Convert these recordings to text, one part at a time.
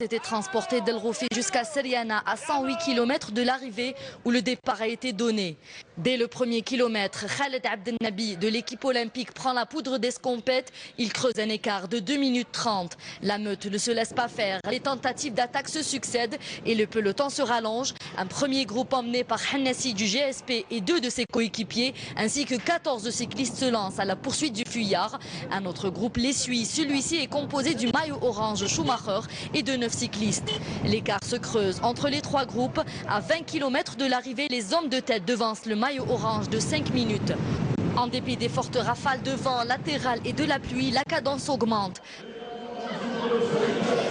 Était transporté d'El Roufi jusqu'à Seriana à 108 km de l'arrivée où le départ a été donné. Dès le premier kilomètre, Khaled Abdelnabi de l'équipe olympique prend la poudre d'escompette. Il creuse un écart de 2 minutes 30. La meute ne se laisse pas faire. Les tentatives d'attaque se succèdent et le peloton se rallonge. Un premier groupe emmené par Hennassi du GSP et 2 de ses coéquipiers ainsi que 14 cyclistes se lancent à la poursuite du fuyard. Un autre groupe les suit. Celui-ci est composé du maillot orange Schumacher et de 9 cyclistes. L'écart se creuse entre les 3 groupes. À 20 km de l'arrivée, les hommes de tête devancent le maillot orange de 5 minutes. En dépit des fortes rafales de vent latéral et de la pluie, la cadence augmente.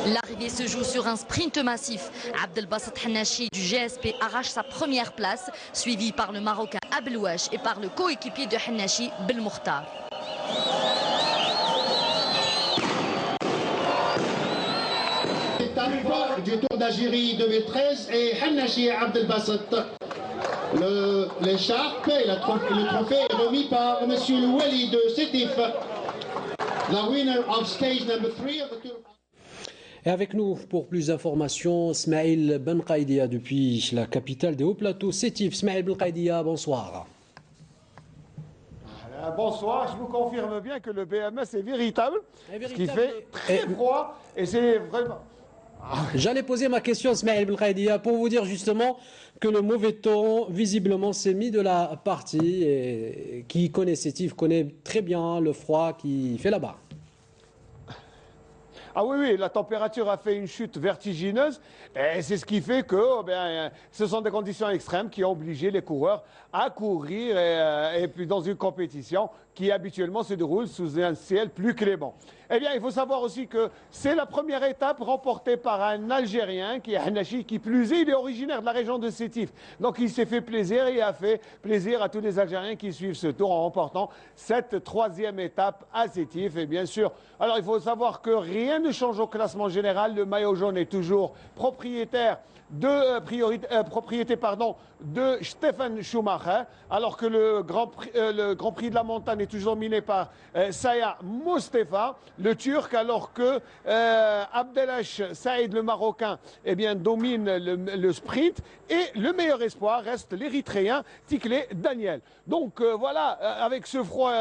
L'arrivée se joue sur un sprint massif. Abdelbasset Hannachi du GSP arrache sa première place, suivi par le Marocain Ablouache et par le coéquipier de Hannachi, Belmokhtar. Du Tour d'Algérie 2013 et Hannachi Abdelbasset. L'écharpe et le trophée est remis par M. Louali de Sétif, la winner of stage number 3 of the Tour. Et avec nous pour plus d'informations, Smaïl Benqaïdia depuis la capitale des Hauts-Plateaux, Sétif. Smaïl Benqaïdia, bonsoir. Bonsoir, je vous confirme bien que le BMS est véritable, ce qui fait très froid et c'est vraiment... J'allais poser ma question, Smaïl Benqaïdia, pour vous dire justement que le mauvais temps, visiblement, s'est mis de la partie et qui connaît Sétif connaît très bien le froid qui fait là-bas. Ah oui, la température a fait une chute vertigineuse et c'est ce qui fait que ce sont des conditions extrêmes qui ont obligé les coureurs à courir et puis dans une compétition qui habituellement se déroule sous un ciel plus clément. Eh bien, il faut savoir aussi que c'est la première étape remportée par un Algérien qui est Hannachi, qui plus est, il est originaire de la région de Sétif. Donc il s'est fait plaisir et a fait plaisir à tous les Algériens qui suivent ce tour en remportant cette 3e étape à Sétif. Et bien sûr, alors il faut savoir que rien ne change au classement général. Le maillot jaune est toujours propriété de Stefan Schumacher, alors que le Grand Prix de la montagne est toujours miné par Saya Mostefa, le Turc, alors que Abdelash Saïd, le Marocain, domine le sprint, et le meilleur espoir reste l'Érythréen Tikle Daniel. Donc voilà, avec ce froid,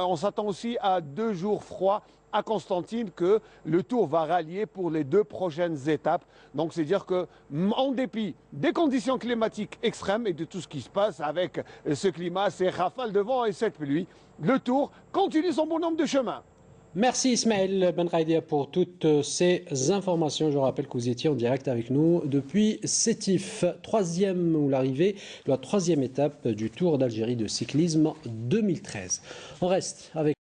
on s'attend aussi à 2 jours froids à Constantine que le Tour va rallier pour les 2 prochaines étapes. Donc c'est dire que en dépit des conditions climatiques extrêmes et de tout ce qui se passe avec ce climat, ces rafales de vent et cette pluie, le Tour continue son bonhomme de chemin. Merci Ismaël Benqaïdia pour toutes ces informations. Je rappelle que vous étiez en direct avec nous depuis Sétif, 3e ou l'arrivée de la 3e étape du Tour d'Algérie de cyclisme 2013. On reste avec